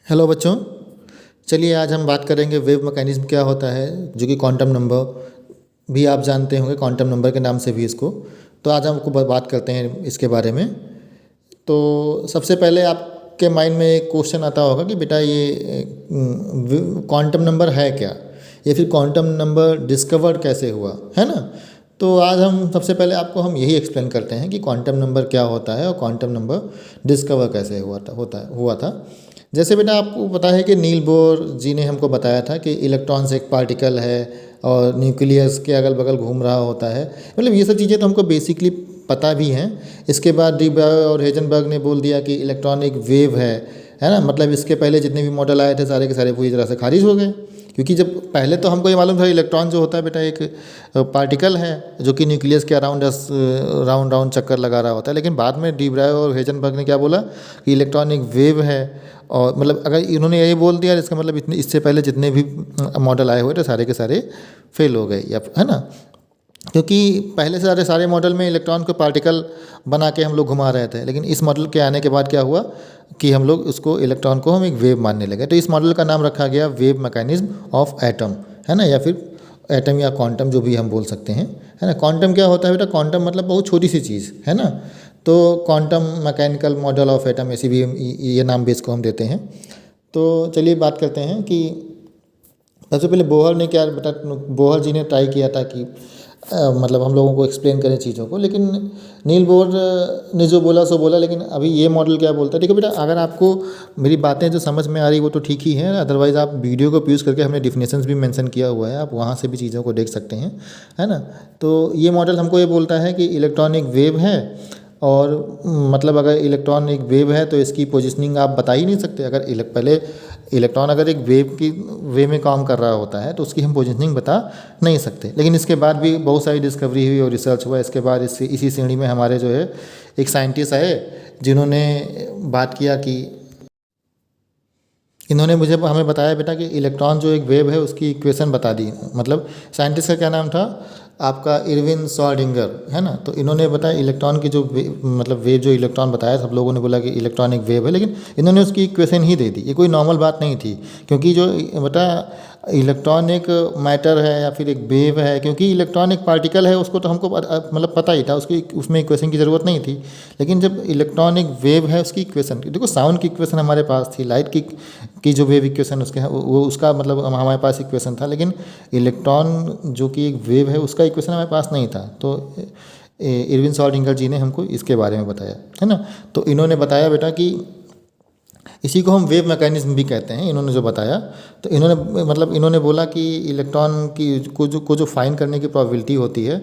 Hello बच्चों। चलिए आज हम बात करेंगे वेव मैकेनिज्म क्या होता है, जो कि क्वांटम नंबर भी आप जानते होंगे, क्वांटम नंबर के नाम से भी इसको। तो आज हम आपको बात करते हैं इसके बारे में। तो सबसे पहले आपके माइंड में एक क्वेश्चन आता होगा कि बेटा ये क्वांटम नंबर है क्या, या फिर क्वांटम नंबर डिस्कवर कैसे हुआ, है ना। तो आज हम सबसे पहले आपको हम यही एक्सप्लेन करते हैं कि क्वांटम नंबर क्या होता है और क्वांटम नंबर डिस्कवर कैसे हुआ था। जैसे बेटा आपको पता है कि नील बोर जी ने हमको बताया था कि इलेक्ट्रॉन्स एक पार्टिकल है और न्यूक्लियस के अगल बगल घूम रहा होता है। मतलब ये सब चीज़ें तो हमको बेसिकली पता भी हैं। इसके बाद डी ब्रायो और हेजनबर्ग ने बोल दिया कि इलेक्ट्रॉन एक वेव है ना। मतलब इसके पहले जितने भी मॉडल आए थे सारे के सारे पूरी तरह से खारिज हो गए, क्योंकि जब पहले तो हमको ये मालूम था इलेक्ट्रॉन जो होता है बेटा एक पार्टिकल है जो कि न्यूक्लियस के अराउंड राउंड राउंड चक्कर लगा रहा होता है। लेकिन बाद में डी ब्रायो और हेजनबर्ग ने क्या बोला कि इलेक्ट्रॉन एक वेव है। और मतलब अगर इन्होंने यही बोल दिया, इसका मतलब इतने इससे पहले जितने भी मॉडल आए हुए थे सारे के सारे फेल हो गए, या है ना। क्योंकि पहले से सारे मॉडल में इलेक्ट्रॉन को पार्टिकल बना के हम लोग घुमा रहे थे, लेकिन इस मॉडल के आने के बाद क्या हुआ कि हम लोग उसको इलेक्ट्रॉन को हम एक वेव मानने लगे। तो इस मॉडल का नाम रखा गया वेव मैकेनिज्म ऑफ एटम, है ना, या फिर एटम या क्वांटम जो भी हम बोल सकते हैं, है ना। क्वांटम क्या होता है बेटा? क्वांटम मतलब बहुत छोटी सी चीज़, है ना। तो quantum mechanical model of atom, ऐसी भी ये नाम भी इसको हम देते हैं। तो चलिए बात करते हैं कि सबसे पहले बोहर ने क्या बेटा, बोहर जी ने ट्राई किया था कि मतलब हम लोगों को एक्सप्लेन करें चीज़ों को, लेकिन नील बोर ने जो बोला सो बोला। लेकिन अभी ये मॉडल क्या बोलता है, देखो बेटा, अगर आपको मेरी बातें जो समझ में आ रही वो तो ठीक ही है, अदरवाइज़ आप वीडियो को यूज़ करके हमने डिफिनेशंस भी मेंशन किया हुआ है, आप वहाँ से भी चीज़ों को देख सकते हैं, है ना। तो ये मॉडल हमको ये बोलता है कि इलेक्ट्रॉन एक वेव है, और मतलब अगर इलेक्ट्रॉन एक वेव है तो इसकी पोजिशनिंग आप बता ही नहीं सकते। अगर पहले इलेक्ट्रॉन अगर एक वे में काम कर रहा होता है तो उसकी हम पोजिशनिंग बता नहीं सकते। लेकिन इसके बाद भी बहुत सारी डिस्कवरी हुई और रिसर्च हुआ। इसके बाद इसी श्रेणी में हमारे जो है एक साइंटिस्ट आए जिन्होंने बात किया कि इन्होंने हमें बताया बेटा कि इलेक्ट्रॉन जो एक वेव है उसकी इक्वेशन बता दी। मतलब साइंटिस्ट का क्या नाम था आपका? इरविन श्रोडिंगर, है ना। तो इन्होंने बताया इलेक्ट्रॉन की जो मतलब वेव जो इलेक्ट्रॉन बताया, सब लोगों ने बोला कि इलेक्ट्रॉन एक वेव है, लेकिन इन्होंने उसकी इक्वेशन ही दे दी। ये कोई नॉर्मल बात नहीं थी, क्योंकि जो बेटा इलेक्ट्रॉन एक मैटर है या फिर एक वेव है, क्योंकि इलेक्ट्रॉन एक पार्टिकल है उसको तो हमको मतलब पता ही था, उसकी उसमें इक्वेशन की ज़रूरत नहीं थी। लेकिन जब इलेक्ट्रॉन एक वेव है उसकी इक्वेशन, देखो साउंड की इक्वेशन हमारे पास थी, लाइट की जो वेव इक्वेशन उसके वो उसका मतलब हमारे पास इक्वेशन था, लेकिन इलेक्ट्रॉन जो कि एक वेव है उसका इक्वेशन हमारे पास नहीं था। तो इरविन श्रोडिंगर जी ने हमको इसके बारे में बताया, है ना। तो इन्होंने बताया बेटा कि इसी को हम वेव मैकेनिज्म भी कहते हैं। इन्होंने जो बताया, तो इन्होंने बोला कि इलेक्ट्रॉन की को जो फाइंड करने की प्रोबेबिलिटी होती है,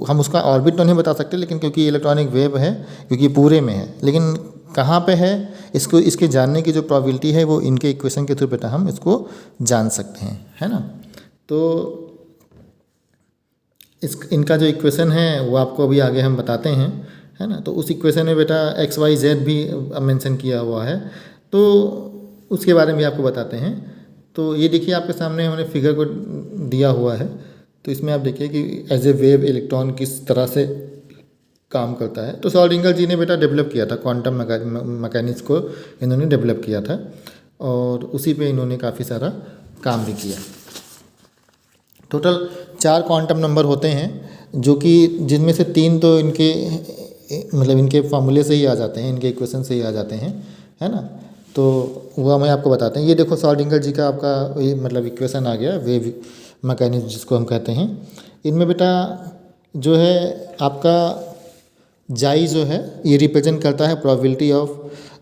हम उसका ऑर्बिट तो नहीं बता सकते, लेकिन क्योंकि इलेक्ट्रॉन एक वेव है, क्योंकि पूरे में है, लेकिन कहाँ पे है इसके जानने की जो प्रोबेबिलिटी है वो इनके इक्वेशन के थ्रू बेटा हम इसको जान सकते हैं, है ना। तो इनका जो इक्वेशन है वो आपको अभी आगे हम बताते हैं, है ना। तो उस इक्वेशन में बेटा XYZ भी मेंशन किया हुआ है, तो उसके बारे में भी आपको बताते हैं। तो ये देखिए आपके सामने हमने फिगर को दिया हुआ है। तो इसमें आप देखिए कि एज ए वेव इलेक्ट्रॉन किस तरह से काम करता है। तो श्रोडिंगर जी ने बेटा डेवलप किया था क्वांटम मैकेनिक्स को, इन्होंने डेवलप किया था, और उसी पे इन्होंने काफ़ी सारा काम भी किया। टोटल 4 क्वांटम नंबर होते हैं, जो कि जिनमें से 3 तो इनके फार्मूले से ही आ जाते हैं, इनके इक्वेशन से ही आ जाते हैं, है ना। तो वो हमें आपको बताते हैं। ये देखो श्रोडिंगर जी का आपका ये मतलब इक्वेशन आ गया, वेव मैकेनिज्म जिसको हम कहते हैं। इनमें बेटा जो है आपका जाई जो है ये रिप्रेजेंट करता है प्रोबेबिलिटी ऑफ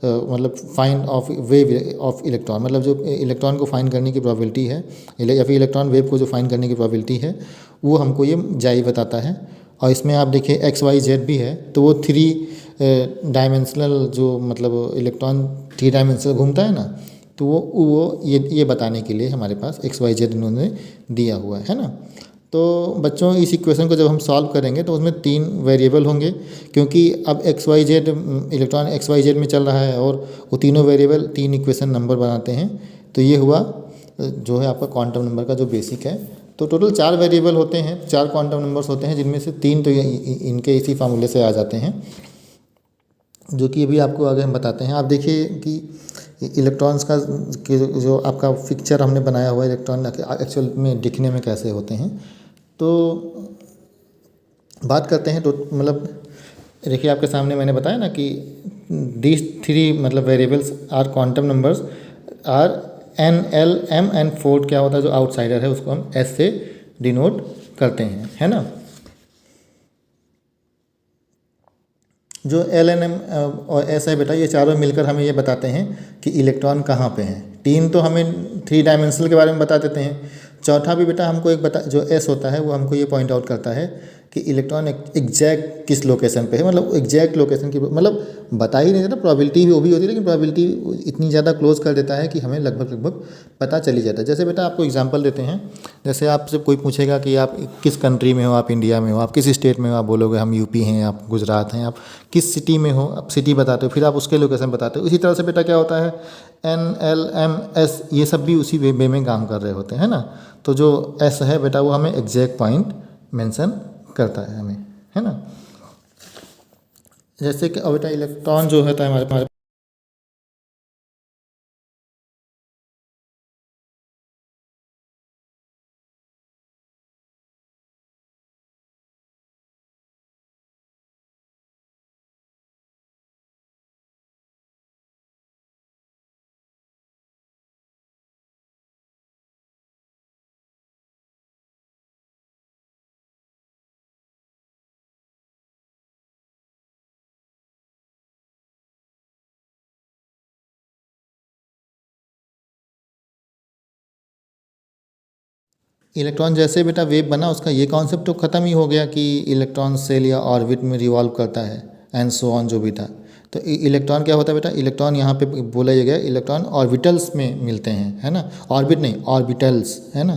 मतलब find of wave of electron, मतलब जो इलेक्ट्रॉन को फाइंड करने की प्रोबेबिलिटी है, या फिर इलेक्ट्रॉन वेव को जो फाइंड करने की प्रोबेबिलिटी है, वो हमको ये जाई बताता है। और इसमें आप देखिए XYZ भी है, तो वो 3 डायमेंशनल जो मतलब इलेक्ट्रॉन 3 डायमेंशनल घूमता है ना, तो वो ये बताने के लिए हमारे पास XYZ इन्होंने दिया हुआ है ना। तो बच्चों इस इक्वेशन को जब हम सॉल्व करेंगे तो उसमें 3 वेरिएबल होंगे, क्योंकि अब XYZ इलेक्ट्रॉन XYZ में चल रहा है, और वो तीनों वेरिएबल 3 इक्वेशन नंबर बनाते हैं। तो ये हुआ जो है आपका क्वांटम नंबर का जो बेसिक है। तो टोटल 4 वेरिएबल होते हैं, 4 क्वांटम नंबर्स होते हैं, जिनमें से 3 तो इनके इसी फार्मूले से आ जाते हैं, जो कि अभी आपको आगे हम बताते हैं। आप देखिए कि इलेक्ट्रॉन्स का जो आपका पिक्चर हमने बनाया हुआ है इलेक्ट्रॉन एक्चुअल में दिखने में कैसे होते हैं। तो बात करते हैं तो मतलब देखिए आपके सामने मैंने बताया ना कि दीज थ्री मतलब variables are quantum numbers are N L M and fourth क्या होता है जो आउटसाइडर है उसको हम एस से डिनोट करते हैं, है ना। जो एल एन एम और एस है बेटा ये चारों मिलकर हमें ये बताते हैं कि इलेक्ट्रॉन कहाँ पे हैं। तीन तो हमें थ्री डायमेंशनल के बारे में बता देते हैं, चौथा भी बेटा हमको एक बता जो एस होता है वो हमको ये पॉइंट आउट करता है कि इलेक्ट्रॉन एग्जैक्ट किस लोकेशन पे है, मतलब एग्जैक्ट लोकेशन की मतलब बता ही नहीं देता। प्रोबेबिलिटी भी वो भी होती है लेकिन प्रोबेबिलिटी इतनी ज़्यादा क्लोज कर देता है कि हमें लगभग लगभग पता चली जाता है। जैसे बेटा आपको एग्जांपल देते हैं, जैसे आपसे कोई पूछेगा कि आप किस कंट्री में हो, आप इंडिया में हो, आप किस स्टेट में हो, आप बोलोगे हम यूपी हैं, आप गुजरात हैं, आप किस सिटी में हो, आप सिटी बताते हो, फिर आप उसके लोकेशन बताते हो। इसी तरह से बेटा क्या होता है एन एल एम एस ये सब भी उसी वे में काम कर रहे होते हैं, है ना। तो जो एस है बेटा वो हमें एग्जैक्ट पॉइंट मेंशन करता है हमें, है ना। जैसे कि अब बेटा इलेक्ट्रॉन जो होता है हमारे इलेक्ट्रॉन जैसे बेटा वेव बना उसका ये कॉन्सेप्ट तो ख़त्म ही हो गया कि इलेक्ट्रॉन सेल या ऑर्बिट में रिवॉल्व करता है एंड सो ऑन जो भी था। तो इलेक्ट्रॉन क्या होता है बेटा, इलेक्ट्रॉन यहाँ पे बोला गया इलेक्ट्रॉन ऑर्बिटल्स में मिलते हैं, है ना। ऑर्बिट नहीं ऑर्बिटल्स, है ना।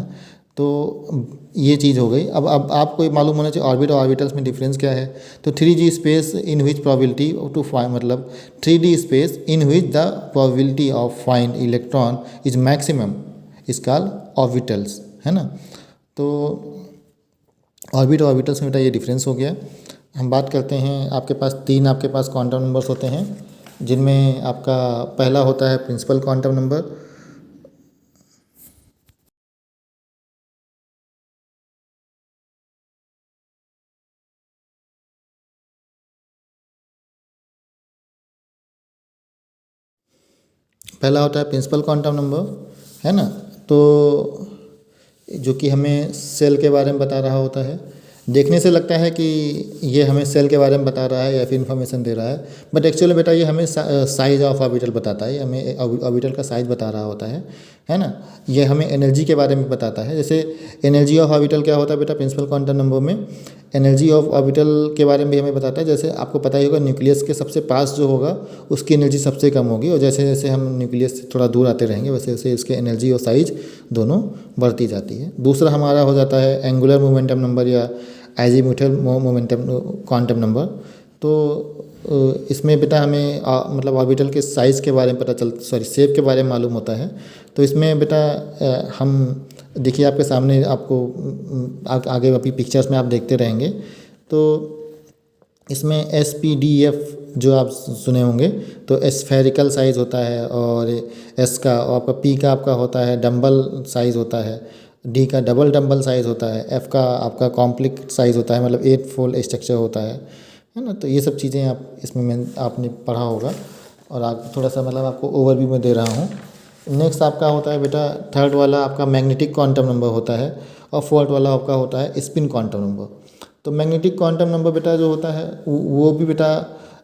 तो ये चीज़ हो गई। अब आपको ये मालूम होना चाहिए ऑर्बिट और ऑर्बिटल्स में डिफरेंस क्या है। तो 3D space in which probability to find मतलब 3D space in which the probability of find electron is maximum is called orbitals, है ना। तो ऑर्बिट और ऑर्बिटल्स में बेटा ये डिफरेंस हो गया। हम बात करते हैं आपके पास तीन आपके पास क्वांटम नंबर्स होते हैं जिनमें आपका पहला होता है प्रिंसिपल क्वांटम नंबर। पहला होता है प्रिंसिपल क्वांटम नंबर, है ना। तो जो कि हमें सेल के बारे में बता रहा होता है। देखने से लगता है कि ये हमें सेल के बारे में बता रहा है या फिर इन्फॉर्मेशन दे रहा है, बट एक्चुअली बेटा ये हमें साइज ऑफ ऑर्बिटल बताता है, हमें ऑर्बिटल का साइज बता रहा होता है ना। ये हमें एनर्जी के बारे में बताता है। जैसे एनर्जी ऑफ ऑर्बिटल क्या होता है बेटा प्रिंसिपल क्वांटम नंबर में, एनर्जी ऑफ ऑर्बिटल के बारे में भी हमें बताता है। जैसे आपको पता ही होगा न्यूक्लियस के सबसे पास जो होगा उसकी एनर्जी सबसे कम होगी, और जैसे जैसे हम न्यूक्लियस से थोड़ा दूर आते रहेंगे वैसे वैसे इसके एनर्जी और साइज दोनों बढ़ती जाती है। दूसरा हमारा हो जाता है एंगुलर मोमेंटम नंबर या एजीमुथल मोमेंटम क्वांटम नंबर। तो इसमें बेटा हमें मतलब ऑर्बिटल के साइज़ के बारे में शेप के बारे में मालूम होता है। तो इसमें बेटा हम देखिए आपके सामने आपको आगे अभी पिक्चर्स में आप देखते रहेंगे। तो इसमें SPDF जो आप सुने होंगे तो स्फेरिकल साइज़ होता है, और S का और आपका P का आपका होता है डंबल साइज़ होता है, D का डबल डंबल साइज़ होता है, F का आपका कॉम्प्लेक्स साइज़ होता है मतलब 8 फोल्ड स्ट्रक्चर होता है ना। तो ये सब चीज़ें आप इसमें आपने पढ़ा होगा, और आप थोड़ा सा मतलब आपको ओवरव्यू में दे रहा हूँ। नेक्स्ट आपका होता है बेटा थर्ड वाला आपका मैग्नेटिक क्वांटम नंबर होता है, और फोर्थ वाला आपका होता है स्पिन क्वांटम नंबर। तो मैग्नेटिक क्वांटम नंबर बेटा जो होता है वो भी बेटा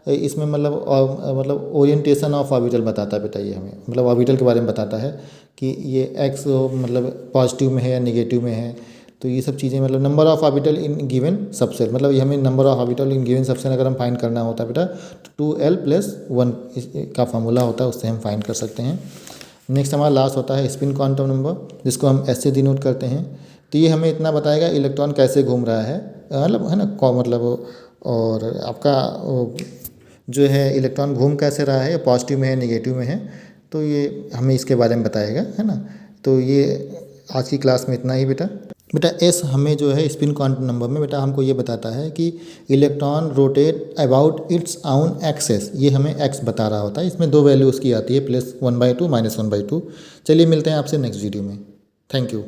इसमें मतलब ओरिएंटेशन ऑफ ऑर्बिटल बताता है बेटा, ये हमें मतलब ऑर्बिटल के बारे में बताता है कि ये एक्स मतलब पॉजिटिव में है या नेगेटिव में है। तो ये सब चीज़ें मतलब number of orbital in given subshell, मतलब ये हमें number of orbital in given subshell अगर हम फाइंड करना होता है बेटा तो 2l+1 का फार्मूला होता है, उससे हम फाइंड कर सकते हैं। नेक्स्ट हमारा लास्ट होता है स्पिन क्वांटम नंबर, जिसको हम S से डिनोट करते हैं। तो ये हमें इतना बताएगा इलेक्ट्रॉन कैसे घूम रहा है, मतलब है ना मतलब, और आपका जो है इलेक्ट्रॉन घूम कैसे रहा है, पॉजिटिव में है नेगेटिव में है, तो ये हमें इसके बारे में बताएगा, है ना। तो ये आज की क्लास में इतना ही बेटा। बेटा एस हमें जो है स्पिन क्वांटम नंबर में बेटा हमको ये बताता है कि इलेक्ट्रॉन रोटेट अबाउट इट्स आउन एक्सेस, ये हमें एक्स बता रहा होता है। इसमें दो वैल्यू उसकी आती है, +1/2 -1/2। चलिए मिलते हैं आपसे नेक्स्ट वीडियो में। Thank you.